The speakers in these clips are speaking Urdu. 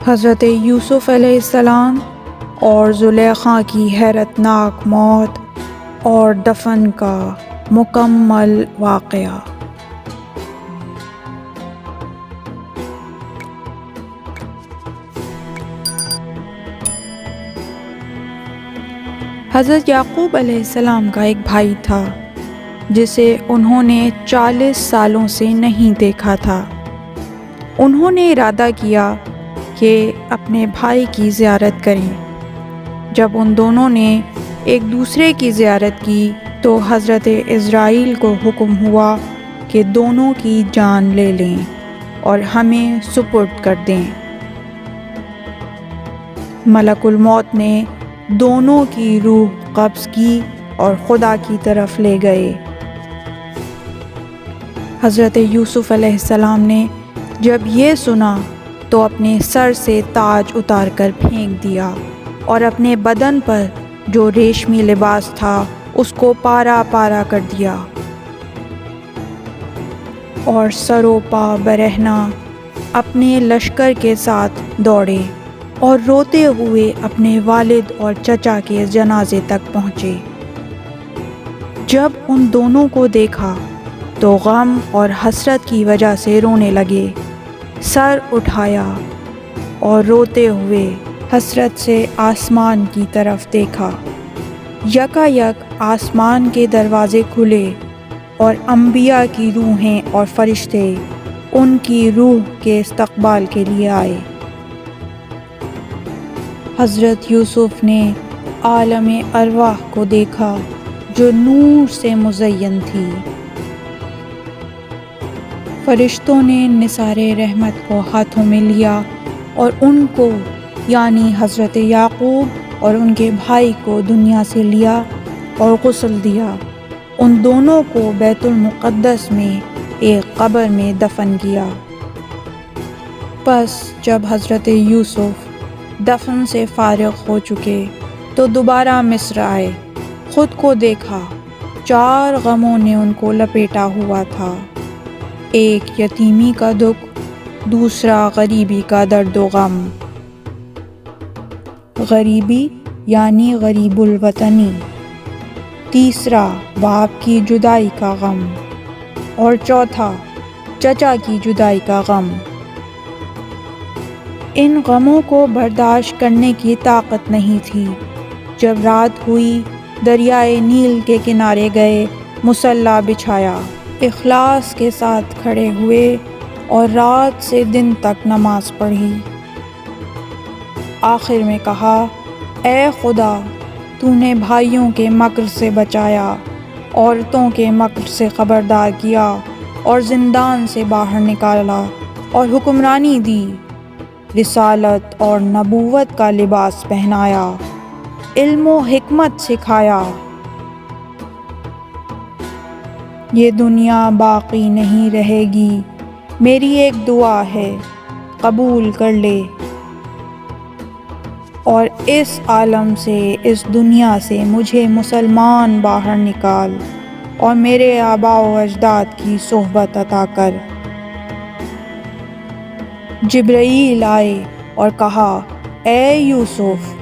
حضرت یوسف علیہ السلام اور زلیخا کی حیرت ناک موت اور دفن کا مکمل واقعہ۔ حضرت یعقوب علیہ السلام کا ایک بھائی تھا جسے انہوں نے 40 سالوں سے نہیں دیکھا تھا۔ انہوں نے ارادہ کیا کہ اپنے بھائی کی زیارت کریں۔ جب ان دونوں نے ایک دوسرے کی زیارت کی تو حضرت عزرائیل کو حکم ہوا کہ دونوں کی جان لے لیں اور ہمیں سپرد کر دیں۔ ملک الموت نے دونوں کی روح قبض کی اور خدا کی طرف لے گئے۔ حضرت یوسف علیہ السلام نے جب یہ سنا تو اپنے سر سے تاج اتار کر پھینک دیا اور اپنے بدن پر جو ریشمی لباس تھا اس کو پارا پارا کر دیا، اور سرو پا برہنہ اپنے لشکر کے ساتھ دوڑے اور روتے ہوئے اپنے والد اور چچا کے جنازے تک پہنچے۔ جب ان دونوں کو دیکھا تو غم اور حسرت کی وجہ سے رونے لگے۔ سر اٹھایا اور روتے ہوئے حسرت سے آسمان کی طرف دیکھا۔ یکایک آسمان کے دروازے کھلے اور انبیاء کی روحیں اور فرشتے ان کی روح کے استقبال کے لیے آئے۔ حضرت یوسف نے عالم ارواح کو دیکھا جو نور سے مزین تھی۔ فرشتوں نے نثار رحمت کو ہاتھوں میں لیا اور ان کو یعنی حضرت یعقوب اور ان کے بھائی کو دنیا سے لیا اور غسل دیا۔ ان دونوں کو بیت المقدس میں ایک قبر میں دفن کیا۔ پس جب حضرت یوسف دفن سے فارغ ہو چکے تو دوبارہ مصر آئے۔ خود کو دیکھا، 4 غموں نے ان کو لپیٹا ہوا تھا۔ ایک یتیمی کا دکھ، دوسرا غریبی کا درد و غم، غریبی یعنی غریب الوطنی، تیسرا باپ کی جدائی کا غم، اور چوتھا چچا کی جدائی کا غم۔ ان غموں کو برداشت کرنے کی طاقت نہیں تھی۔ جب رات ہوئی دریائے نیل کے کنارے گئے، مصلی بچھایا، اخلاص کے ساتھ کھڑے ہوئے اور رات سے دن تک نماز پڑھی۔ آخر میں کہا، اے خدا، تو نے بھائیوں کے مکر سے بچایا، عورتوں کے مکر سے خبردار کیا، اور زندان سے باہر نکالا اور حکمرانی دی، رسالت اور نبوت کا لباس پہنایا، علم و حکمت سکھایا۔ یہ دنیا باقی نہیں رہے گی، میری ایک دعا ہے، قبول کر لے، اور اس عالم سے، اس دنیا سے مجھے مسلمان باہر نکال اور میرے آباء و اجداد کی صحبت عطا کر۔ جبرائیل آئے اور کہا، اے یوسف،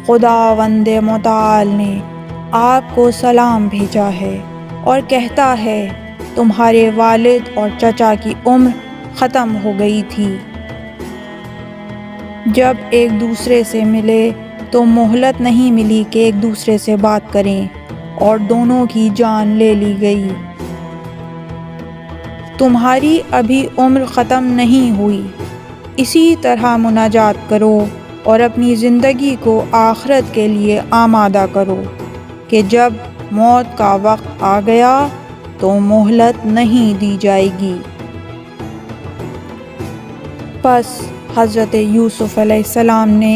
خداوند متعال نے آپ کو سلام بھیجا ہے اور کہتا ہے تمہارے والد اور چچا کی عمر ختم ہو گئی تھی۔ جب ایک دوسرے سے ملے تو مہلت نہیں ملی کہ ایک دوسرے سے بات کریں، اور دونوں کی جان لے لی گئی۔ تمہاری ابھی عمر ختم نہیں ہوئی، اسی طرح مناجات کرو اور اپنی زندگی کو آخرت کے لیے آمادہ کرو کہ جب موت کا وقت آ گیا تو مہلت نہیں دی جائے گی۔ پس حضرت یوسف علیہ السلام نے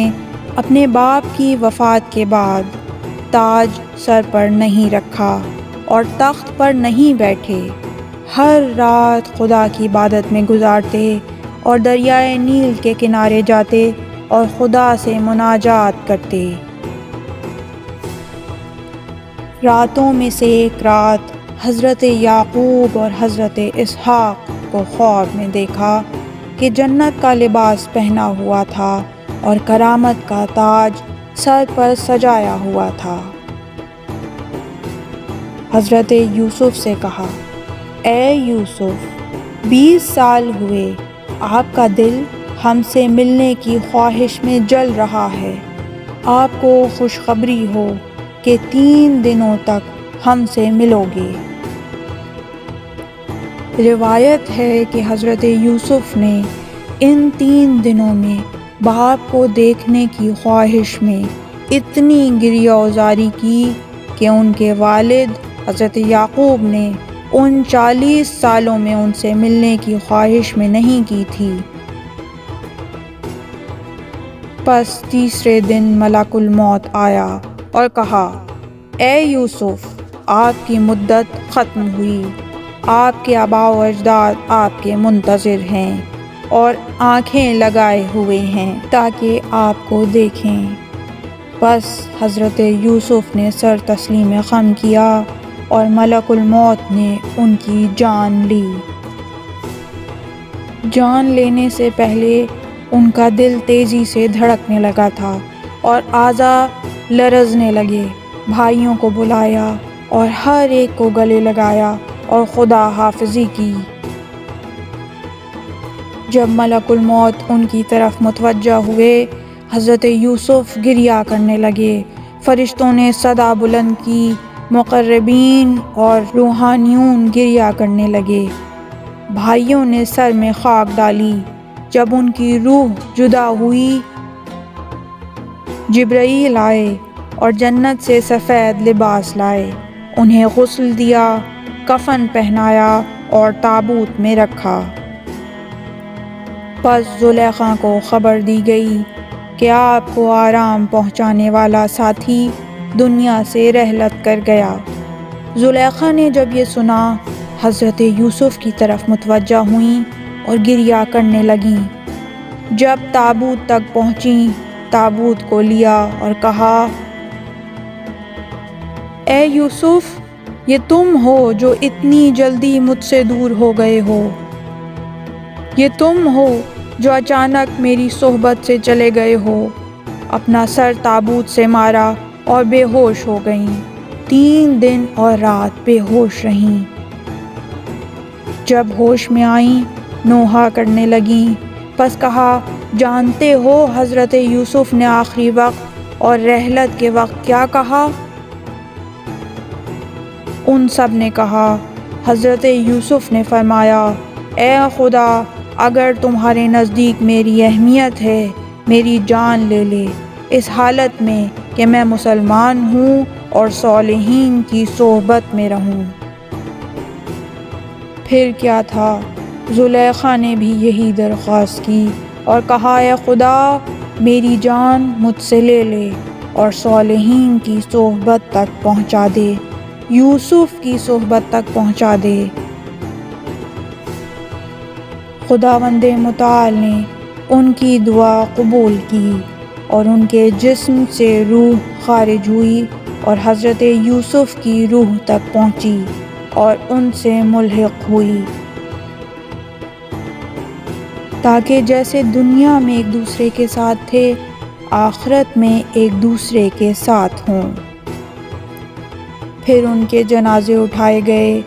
اپنے باپ کی وفات کے بعد تاج سر پر نہیں رکھا اور تخت پر نہیں بیٹھے، ہر رات خدا کی عبادت میں گزارتے اور دریائے نیل کے کنارے جاتے اور خدا سے مناجات کرتے۔ راتوں میں سے ایک رات حضرت یعقوب اور حضرت اسحاق کو خواب میں دیکھا کہ جنت کا لباس پہنا ہوا تھا اور کرامت کا تاج سر پر سجایا ہوا تھا۔ حضرت یوسف سے کہا، اے یوسف، 20 سال ہوئے آپ کا دل ہم سے ملنے کی خواہش میں جل رہا ہے۔ آپ کو خوشخبری ہو کہ 3 دنوں تک ہم سے ملو گے۔ روایت ہے کہ حضرت یوسف نے ان 3 دنوں میں باپ کو دیکھنے کی خواہش میں اتنی گریہ وزاری کی کہ ان کے والد حضرت یعقوب نے ان 40 سالوں میں ان سے ملنے کی خواہش میں نہیں کی تھی۔ پس تیسرے دن ملک الموت آیا اور کہا، اے یوسف، آپ کی مدت ختم ہوئی، آپ کے آباء و اجداد آپ کے منتظر ہیں اور آنکھیں لگائے ہوئے ہیں تاکہ آپ کو دیکھیں۔ بس حضرت یوسف نے سر تسلیم خم کیا اور ملک الموت نے ان کی جان لی۔ جان لینے سے پہلے ان کا دل تیزی سے دھڑکنے لگا تھا اور اعضاء لرزنے لگے۔ بھائیوں کو بلایا اور ہر ایک کو گلے لگایا اور خدا حافظی کی۔ جب ملک الموت ان کی طرف متوجہ ہوئے، حضرت یوسف گریہ کرنے لگے۔ فرشتوں نے صدا بلند کی، مقربین اور روحانیون گریہ کرنے لگے۔ بھائیوں نے سر میں خاک ڈالی۔ جب ان کی روح جدا ہوئی، جبرائیل آئے اور جنت سے سفید لباس لائے، انہیں غسل دیا، کفن پہنایا اور تابوت میں رکھا۔ پس زلیخا کو خبر دی گئی کہ آپ کو آرام پہنچانے والا ساتھی دنیا سے رحلت کر گیا۔ زلیخا نے جب یہ سنا، حضرت یوسف کی طرف متوجہ ہوئیں اور گریہ کرنے لگیں۔ جب تابوت تک پہنچیں، تابوت کو لیا اور کہا، اے یوسف، یہ تم ہو جو اتنی جلدی مجھ سے دور ہو گئے ہو؟ یہ تم ہو جو اچانک میری صحبت سے چلے گئے ہو؟ اپنا سر تابوت سے مارا اور بے ہوش ہو گئیں۔ 3 دن اور رات بے ہوش رہیں۔ جب ہوش میں آئیں، نوحہ کرنے لگیں۔ پس کہا، جانتے ہو حضرت یوسف نے آخری وقت اور رحلت کے وقت کیا کہا؟ ان سب نے کہا، حضرت یوسف نے فرمایا، اے خدا، اگر تمہارے نزدیک میری اہمیت ہے، میری جان لے لے، اس حالت میں کہ میں مسلمان ہوں اور صالحین کی صحبت میں رہوں۔ پھر کیا تھا، زلیخا نے بھی یہی درخواست کی اور کہا، اے خدا، میری جان مجھ سے لے لے اور صالحین کی صحبت تک پہنچا دے، یوسف کی صحبت تک پہنچا دے۔ خداوند متعال نے ان کی دعا قبول کی اور ان کے جسم سے روح خارج ہوئی اور حضرت یوسف کی روح تک پہنچی اور ان سے ملحق ہوئی، تاکہ جیسے دنیا میں ایک دوسرے کے ساتھ تھے، آخرت میں ایک دوسرے کے ساتھ ہوں۔ پھر ان کے جنازے اٹھائے گئے۔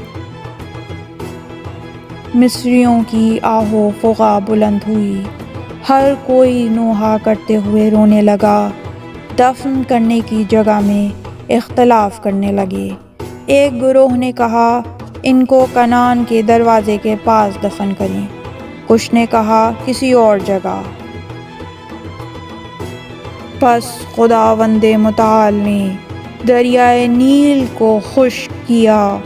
مصریوں کی آہ و فغاں بلند ہوئی، ہر کوئی نوحہ کرتے ہوئے رونے لگا۔ دفن کرنے کی جگہ میں اختلاف کرنے لگے۔ ایک گروہ نے کہا، ان کو کنعان کے دروازے کے پاس دفن کریں، کچھ نے کہا کسی اور جگہ۔ پس خداوند متعال نے دریائے نیل کو خشک کیا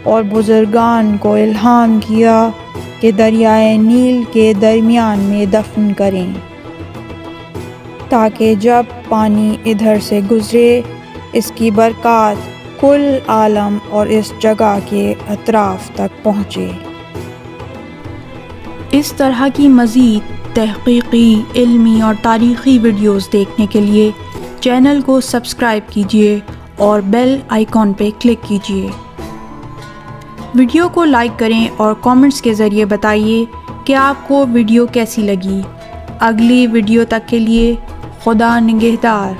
اور بزرگان کو الہام کیا کہ دریائے نیل کے درمیان میں دفن کریں، تاکہ جب پانی ادھر سے گزرے، اس کی برکات کل عالم اور اس جگہ کے اطراف تک پہنچے۔ اس طرح کی مزید تحقیقی، علمی اور تاریخی ویڈیوز دیکھنے کے لیے چینل کو سبسکرائب کیجیے اور بیل آئیکن پہ کلک کیجیے۔ ویڈیو کو لائک کریں اور کامنٹس کے ذریعے بتائیے کہ آپ کو ویڈیو کیسی لگی۔ اگلی ویڈیو تک کے لیے خدا نگہدار.